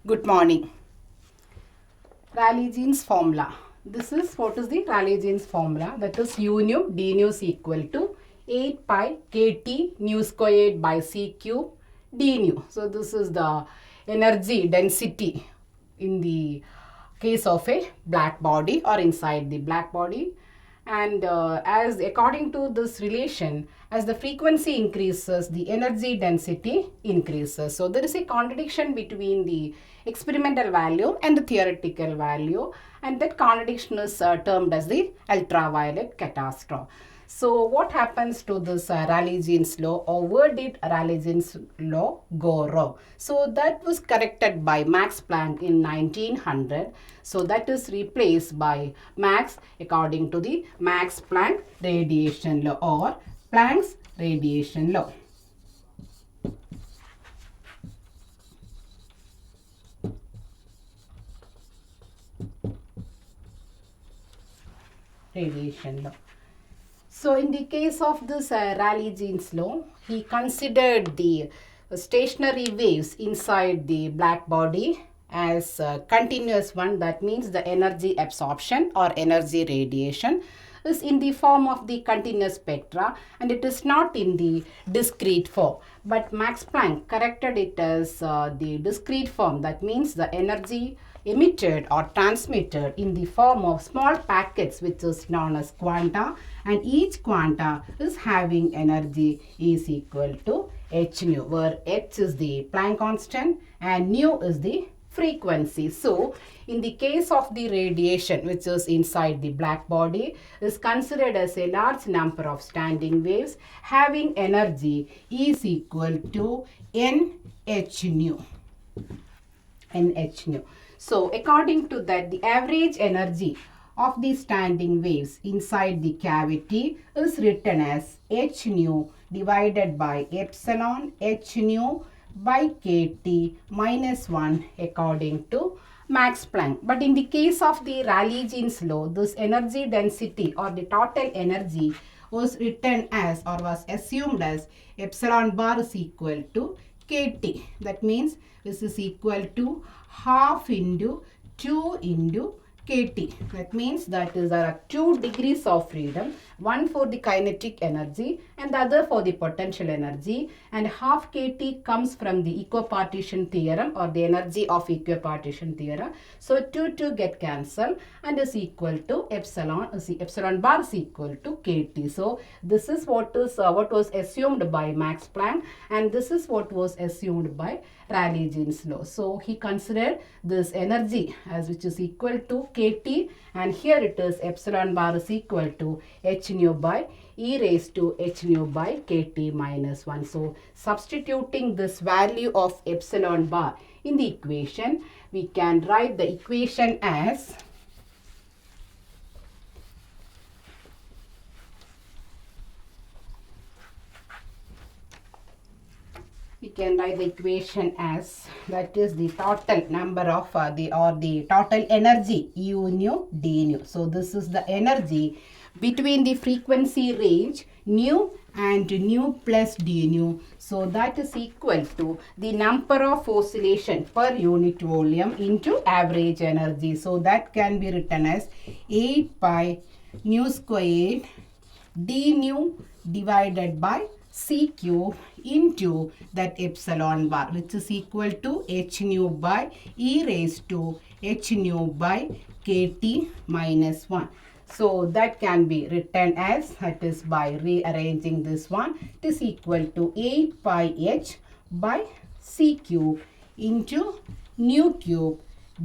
Good morning. Rayleigh-Jeans formula. This is what is the Rayleigh-Jeans formula, that is U nu d nu is equal to 8 pi kt nu squared by c cube d nu. So this is the energy density in the case of a black body or inside the black body. And as according to this relation, as the frequency increases, the energy density increases. So there is a contradiction between the experimental value and the theoretical value, and that contradiction is termed as the ultraviolet catastrophe. So what happens to this Rayleigh-Jeans law, or where did Rayleigh-Jeans law go wrong? So that was corrected by Max Planck in 1900. So that is replaced by Max according to the Max Planck radiation law or Planck's radiation law. Radiation law. So in the case of this Rayleigh-Jeans law, he considered the stationary waves inside the black body as a continuous one. That means the energy absorption or energy radiation is in the form of the continuous spectra, and it is not in the discrete form. But Max Planck corrected it as the discrete form. That means the energy emitted or transmitted in the form of small packets, which is known as quanta, and each quanta is having energy is equal to h nu, where h is the Planck constant and nu is the frequency. So in the case of the radiation, which is inside the black body, is considered as a large number of standing waves having energy is equal to nh nu. nh nu. So according to that, the average energy of the standing waves inside the cavity is written as h nu divided by epsilon h nu by kt minus 1 according to Max Planck. But in the case of the Rayleigh-Jeans law, this energy density or the total energy was written as, or was assumed as, epsilon bar is equal to kt. That means this is equal to half into 2 into kt. That means that is there are 2 degrees of freedom, one for the kinetic energy and the other for the potential energy, and half kt comes from the equipartition theorem or the energy of equipartition theorem. So 2 get cancelled and is equal to epsilon bar is equal to kt. So this is what was assumed by Max Planck, and this is what was assumed by Rayleigh-Jeans law. So he considered this energy as which is equal to kt, and here it is epsilon bar is equal to h nu by e raised to h nu by kt minus 1. So substituting this value of epsilon bar in the equation, we can write the equation as that is the total number of the total energy u nu d nu. So this is the energy between the frequency range nu and nu plus d nu. So that is equal to the number of oscillation per unit volume into average energy. So that can be written as 8 pi nu squared d nu divided by c cube into that epsilon bar, which is equal to h nu by e raised to h nu by kt minus 1. So that can be written as, that is by rearranging this one, it is equal to 8 pi h by c cube into nu cube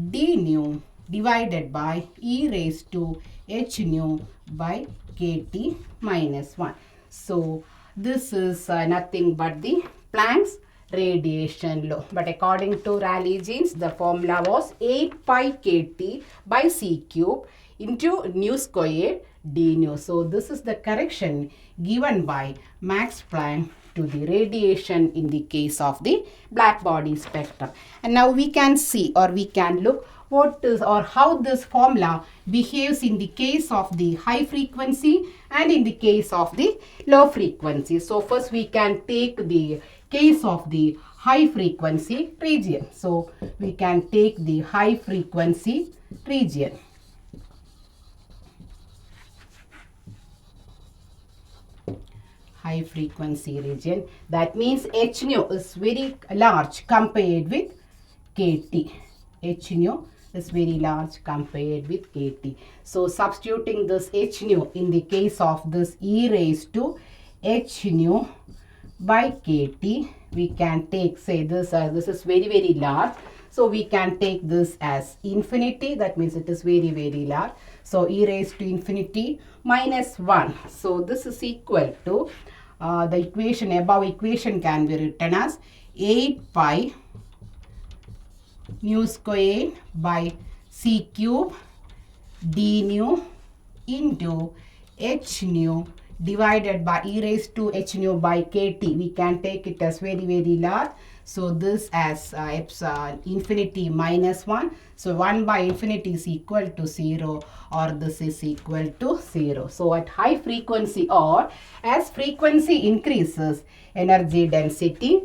d nu divided by e raised to h nu by kt minus 1. So this is nothing but the Planck's radiation law. But according to Rayleigh-Jeans, the formula was 8 pi kt by c cube into nu squared d nu. So this is the correction given by Max Planck to the radiation in the case of the black body spectrum. And now we can see, or we can look what is or how this formula behaves in the case of the high frequency and in the case of the low frequency. So first we can take the case of the high frequency region. So we can take the high frequency region. High frequency region, that means h nu is very large compared with kT. H nu is very large compared with kT. So substituting this h nu in the case of this e raised to h nu by kT, we can take, say this is very large. So we can take this as infinity, that means it is very large. So e raised to infinity minus 1. So this is equal to the equation, above equation can be written as 8 pi nu square by c cube d nu into h nu divided by e raised to h nu by kt. We can take it as very large. So this as infinity minus 1. So 1 by infinity is equal to 0, or this is equal to 0. So at high frequency, or as frequency increases, energy density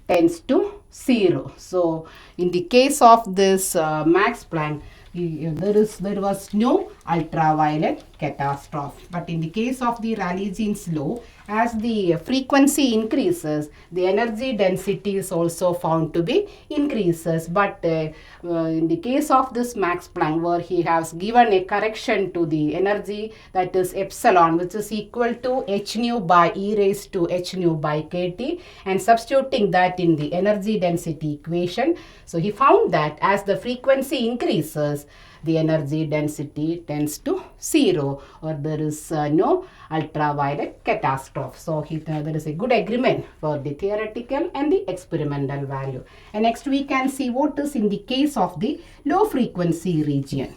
tends to 0. So in the case of this Max Planck, there was no ultraviolet catastrophe. But in the case of the Rayleigh-Jeans law, as the frequency increases, the energy density is also found to be increases. But in the case of this Max Planck, where he has given a correction to the energy, that is epsilon, which is equal to h nu by e raised to h nu by kt, and substituting that in the energy density equation. So he found that as the frequency increases, the energy density tends to 0, or there is no ultraviolet catastrophe. So there is a good agreement for the theoretical and the experimental value. And next we can see what is in the case of the low frequency region.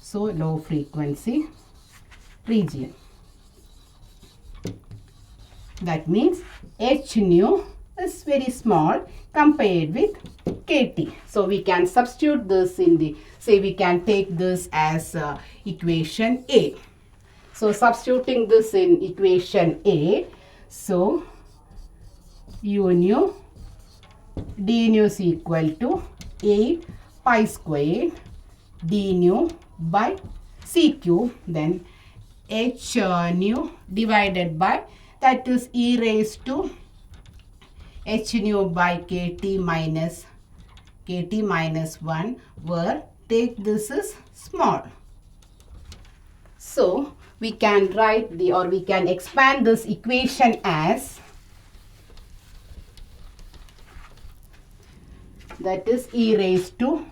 So low frequency region, that means h nu is very small compared with kT. So we can substitute this in the, say we can take this as equation A. So substituting this in equation A, so u nu d nu is equal to 8 pi squared d nu by c cube, then h nu divided by, that is e raised to h nu by kt minus 1, where take this is small. So we can write the, or we can expand this equation as, that is e raised to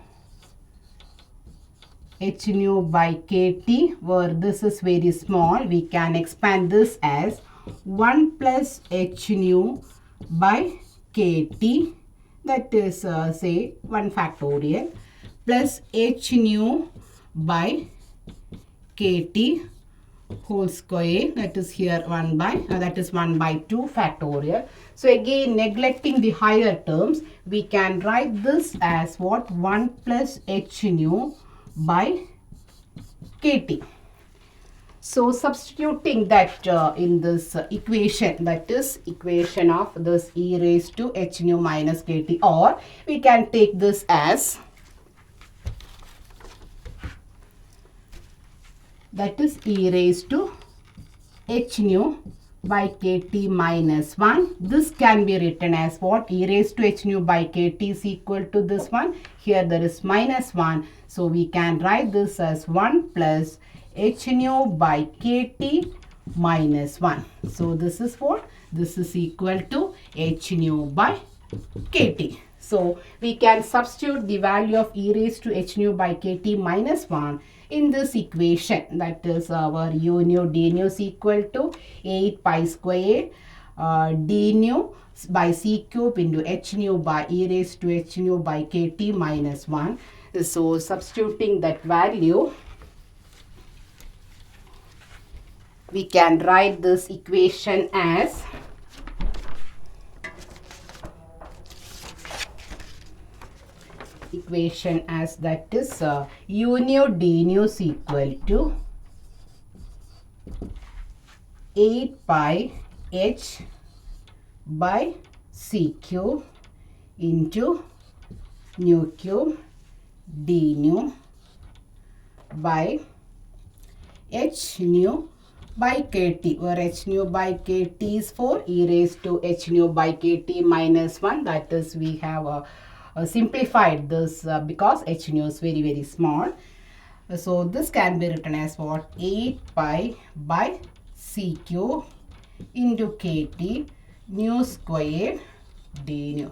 h nu by kt, where this is very small. We can expand this as 1 plus h nu by kt, that is say 1 factorial, plus h nu by kt whole square, that is here 1 by 2 factorial. So again, neglecting the higher terms, we can write this as what, 1 plus h nu by kt. So substituting that in this equation, that is equation of this e raised to h nu minus kt, or we can take this as, that is e raised to h nu by kt minus 1. This can be written as what, e raised to h nu by kt is equal to this one. Here there is minus 1. So we can write this as 1 plus h nu by kt minus 1. So this is what? This is equal to h nu by kt. So we can substitute the value of e raised to h nu by kt minus 1 in this equation, that is our u nu d nu is equal to 8 pi squared d nu by c cube into h nu by e raised to h nu by kt minus 1. So substituting that value, we can write this equation as, that is u nu d nu is equal to 8 pi h by CQ into nu cube d nu by h nu by kt, where h nu by kt is for e raised to h nu by kt minus 1. That is, we have simplified this because h nu is very, very small. So this can be written as what? 8 pi by CQ into KT nu squared d nu.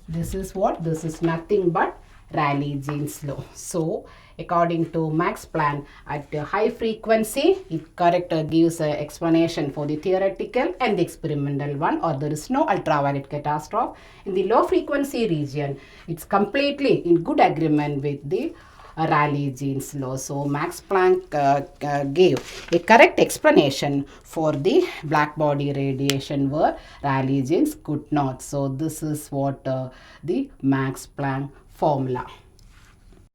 This is what? This is nothing but Rayleigh-Jean's law. So according to Max Planck, at a high frequency, it correct gives an explanation for the theoretical and the experimental one, or there is no ultraviolet catastrophe. In the low frequency region, it's completely in good agreement with the Rayleigh-Jean's law. So Max Planck gave a correct explanation for the black body radiation where Rayleigh-Jean's could not. So this is what the Max Planck formula.